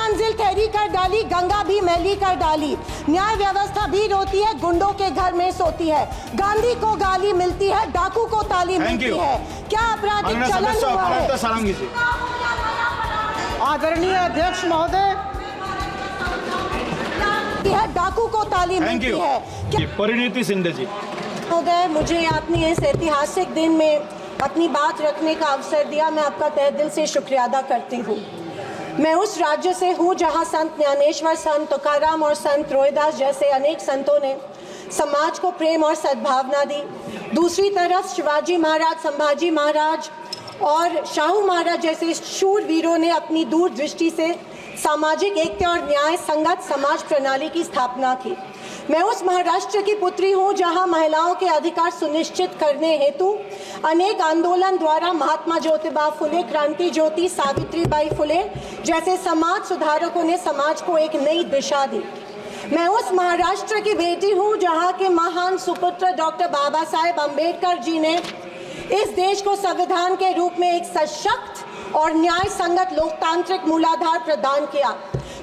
मंजिल ठहरी कर डाली, गंगा भी मैली कर डाली। न्याय व्यवस्था भी रोती है, गुंडों के घर में सोती है। गांधी को गाली मिलती है, डाकू को ताली मिलती है। क्या आपराधिक चलन हुआ है? आदरणीय अध्यक्ष महोदय, डाकू को ताली मिलती है। परिणीति शिंदे जी महोदय, मुझे आपने इस ऐतिहासिक दिन में अपनी बात रखने का अवसर दिया, मैं आपका तहे दिल से शुक्रिया अदा करती हूँ। मैं उस राज्य से हूँ जहाँ संत ज्ञानेश्वर, संत तुकाराम और संत रोहिदास जैसे अनेक संतों ने समाज को प्रेम और सद्भावना दी। दूसरी तरफ शिवाजी महाराज, संभाजी महाराज और शाहू महाराज जैसे शूरवीरों ने अपनी दूरदृष्टि से सामाजिक एकता और न्याय संगत समाज प्रणाली की स्थापना की। मैं उस महाराष्ट्र की पुत्री हूँ जहाँ महिलाओं के अधिकार सुनिश्चित करने हेतु अनेक आंदोलन द्वारा महात्मा ज्योतिबा फुले, क्रांति ज्योति सावित्रीबाई फुले जैसे समाज सुधारकों ने समाज को एक नई दिशा दी। मैं उस महाराष्ट्र की बेटी हूँ जहाँ के महान सुपुत्र डॉक्टर बाबा साहेब अम्बेडकर जी ने इस देश को संविधान के रूप में एक सशक्त और न्याय संगत लोकतांत्रिक मूलाधार प्रदान किया।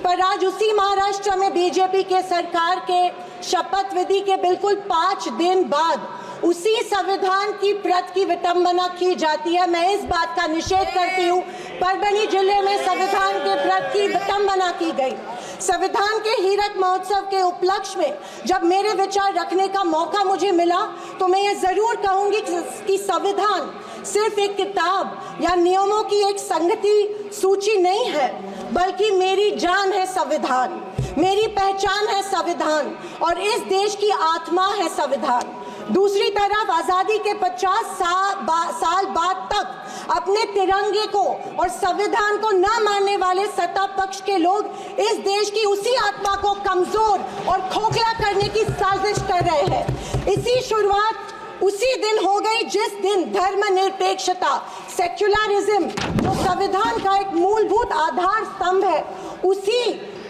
पर आज उसी महाराष्ट्र में बीजेपी के सरकार के शपथ विधि के बिल्कुल 5 दिन बाद उसी संविधान की प्रत की विटंबना की जाती है। मैं इस बात का निषेध करती हूँ। परभणी जिले में संविधान के प्रत की विटंबना की गई। संविधान के हीरक महोत्सव के उपलक्ष्य में जब मेरे विचार रखने का मौका मुझे मिला तो मैं ये जरूर कहूंगी कि संविधान सिर्फ एक किताब या नियमों की एक संगति सूची नहीं है, बल्कि मेरी जान है संविधान, मेरी पहचान है संविधान और इस देश की आत्मा है संविधान। दूसरी तरफ आजादी के 50 साल बाद तक अपने तिरंगे को और संविधान को न मानने वाले सत्ता पक्ष के लोग इस देश की उसी आत्मा को कमजोर और खोखला करने की साजिश कर रहे हैं। इसी शुरुआत उसी दिन हो गई जिस दिन धर्मनिरपेक्षता, सेक्युलरिज्म जो संविधान का एक मूलभूत आधार स्तंभ है,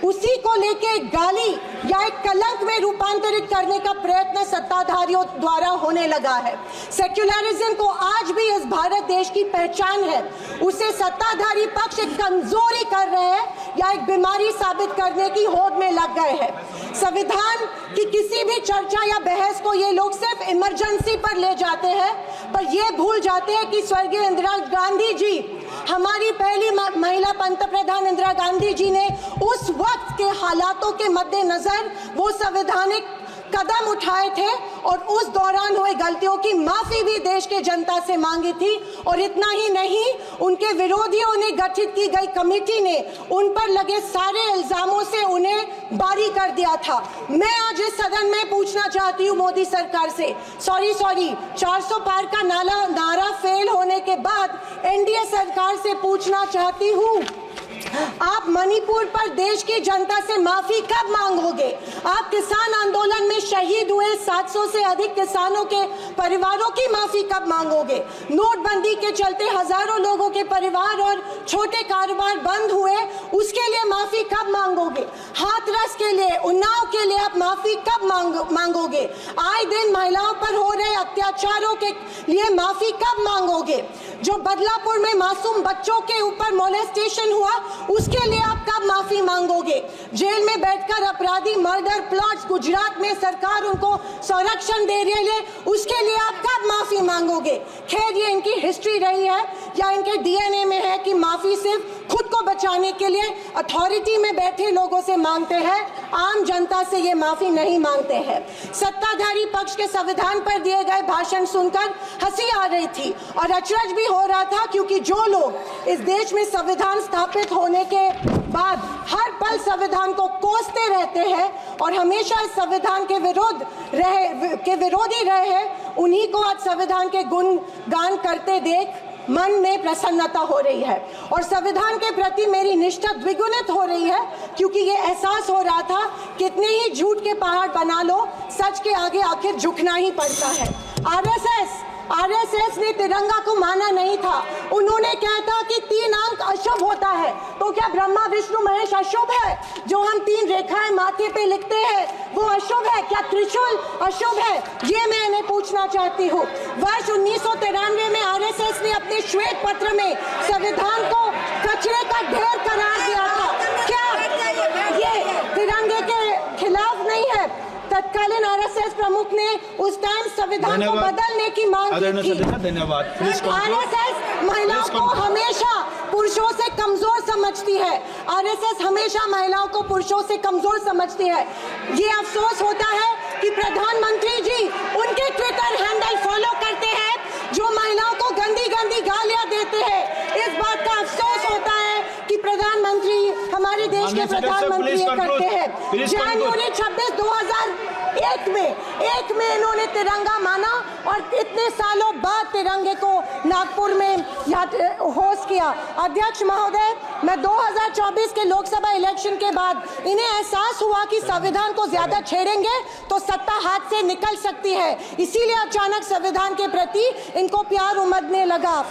उसी को लेके गाली या एक कलंक में रूपांतरित करने का प्रयत्न सत्ताधारियों द्वारा होने लगा है। सेक्युलरिज्म को आज भी इस भारत देश की पहचान है, उसे सत्ताधारी पक्ष एक कमजोरी कर रहे हैं या एक बीमारी साबित करने की होड़ में लग गए हैं। संविधान की किसी भी चर्चा या बहस को ये लोग सिर्फ इमरजेंसी पर ले जाते हैं, पर ये भूल जाते हैं कि स्वर्गीय इंदिरा गांधी जी, हमारी पहली महिला पंतप्रधान इंदिरा गांधी जी ने उस वक्त के हालातों के मद्देनजर वो संवैधानिक कदम उठाए थे और उस दौरान हुए गलतियों की माफी भी देश के जनता से मांगी थी। और इतना ही नहीं, उनके विरोधियों ने गठित की गई कमेटी ने उन पर लगे सारे इल्जामों से उन्हें बारी कर दिया था। मैं आज इस सदन में पूछना चाहती हूँ मोदी सरकार से, सॉरी 400 पार का नारा फेल होने के बाद एनडीए सरकार से पूछना चाहती हूँ, आप मणिपुर पर देश की जनता से माफी कब मांगोगे? आप किसान आंदोलन में शहीद हुए 700 से अधिक किसानों के परिवारों की माफी कब मांगोगे? नोटबंदी के चलते हजारों लोगों के परिवार और छोटे कारोबार बंद हुए, उसके लिए माफी कब मांगोगे? हाथरस के लिए, उन्नाव के लिए आप माफी कब मांगोगे? आए दिन महिलाओं पर हो रहे अत्याचारों के लिए माफी कब मांगोगे? जो बदलापुर में मासूम बच्चों के ऊपर मोलेस्टेशन हुआ, उसके लिए आप कब माफी मांगोगे? जेल में बैठकर अपराधी मर्डर प्लॉट्स गुजरात में सरकार उनको संरक्षण दे रही है, उसके लिए आप कब माफी मांगोगे? खैर, ये इनकी हिस्ट्री रही है या इनके डीएनए में है कि माफी सिर्फ खुद को बचाने के लिए अथॉरिटी में बैठे लोगों से मांगते हैं, आम जनता से ये माफी नहीं मांगते हैं। सत्ताधारी पक्ष के संविधान पर दिए गए भाषण सुनकर हंसी आ रही थी और अचरज भी हो रहा था, क्योंकि जो लोग इस देश में संविधान स्थापित होने के बाद हर पल संविधान को कोसते रहते हैं और हमेशा इस संविधान के विरोधी रहे हैं, उन्हीं को आज संविधान के गुणगान करते देख मन में प्रसन्नता हो रही है और संविधान के प्रति मेरी निष्ठा द्विगुणित हो रही है, क्योंकि ये एहसास हो रहा था कितने ही झूठ के पहाड़ बना लो, सच के आगे आखिर झुकना ही पड़ता है। आरएसएस ने तिरंगा को माना नहीं था। उन्होंने कहा था कि 3 अंक अशुभ होता है, तो क्या ब्रह्मा विष्णु महेश अशुभ है? जो हम 3 रेखाएं माथे पे लिखते हैं वो अशुभ है? क्या त्रिशूल अशुभ है? ये मैं इन्हें पूछना चाहती हूँ। वर्ष 1993 में आरएसएस ने अपने श्वेत पत्र में संविधान को कचरे का ढेर करार दिया था। क्या तत्कालीन आरएसएस प्रमुख ने उस टाइम संविधान को बदलने की मांग की थी। धन्यवाद। आरएसएस महिलाओं को हमेशा पुरुषों से कमजोर समझती है। आरएसएस हमेशा महिलाओं को पुरुषों से कमजोर समझती है। ये अफसोस होता है कि प्रधानमंत्री जी उनके ट्विटर हैंडल फॉलो करते हैं जो महिलाओं को गंदी गंदी गालियां देते हैं। इस बात का अफसोस होता है कि प्रधानमंत्री हमारे देश के प्रधानमंत्री ये करते हैं। जनवरी 26, 2001 में इन्होंने तिरंगा माना और इतने सालों बाद तिरंगे को नागपुर में होस्ट किया। अध्यक्ष महोदय, मैं 2024 के लोकसभा इलेक्शन के बाद इन्हें एहसास हुआ कि संविधान को ज्यादा छेड़ेंगे तो सत्ता हाथ से निकल सकती है, इसीलिए अचानक संविधान के प्रति इनको प्यार उमड़ने लगा।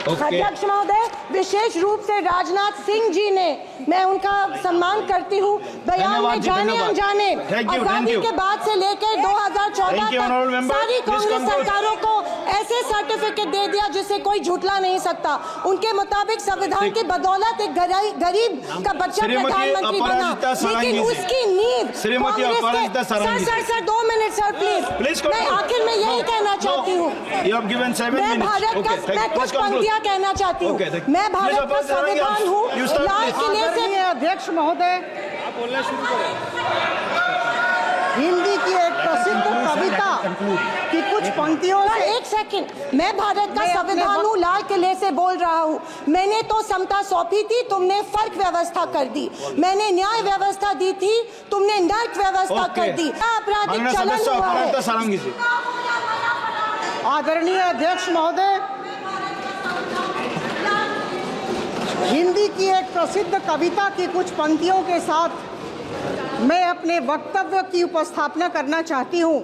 अध्यक्ष महोदय, विशेष रूप से राजनाथ सिंह जी ने, मैं उनका सम्मान करती हूँ, बयान में जाने अनजाने आजादी के बाद से लेकर 2014 तक सारी कांग्रेस सरकारों को ऐसे सर्टिफिकेट दे दिया जिसे कोई झूठला नहीं सकता। उनके मुताबिक संविधान की बदौलत एक गरीब का बच्चा प्रधानमंत्री बना, लेकिन उसकी नींव सर 2 मिनट सर प्लीज। मैं आखिर में यही कहना चाहती हूँ, मैं भारत का, मैं कुछ पंक्तियां कहना चाहती हूँ। मैं भारत का संविधान हूँ, लाल किले से। अध्यक्ष महोदय, हिंदी की एक प्रसिद्ध कविता की कुछ पंक्तियों से। एक सेकंड, मैं भारत का संविधान हूँ, लाल किले से बोल रहा हूँ। मैंने तो समता सौंपी थी, तुमने फर्क व्यवस्था कर दी। मैंने न्याय व्यवस्था दी थी, तुमने नर्क व्यवस्था कर दी। आपराधिक चलन हुआ है। आदरणीय अध्यक्ष महोदय, हिंदी की एक प्रसिद्ध कविता की कुछ पंक्तियों के साथ मैं अपने वक्तव्य की उपस्थापना करना चाहती हूँ।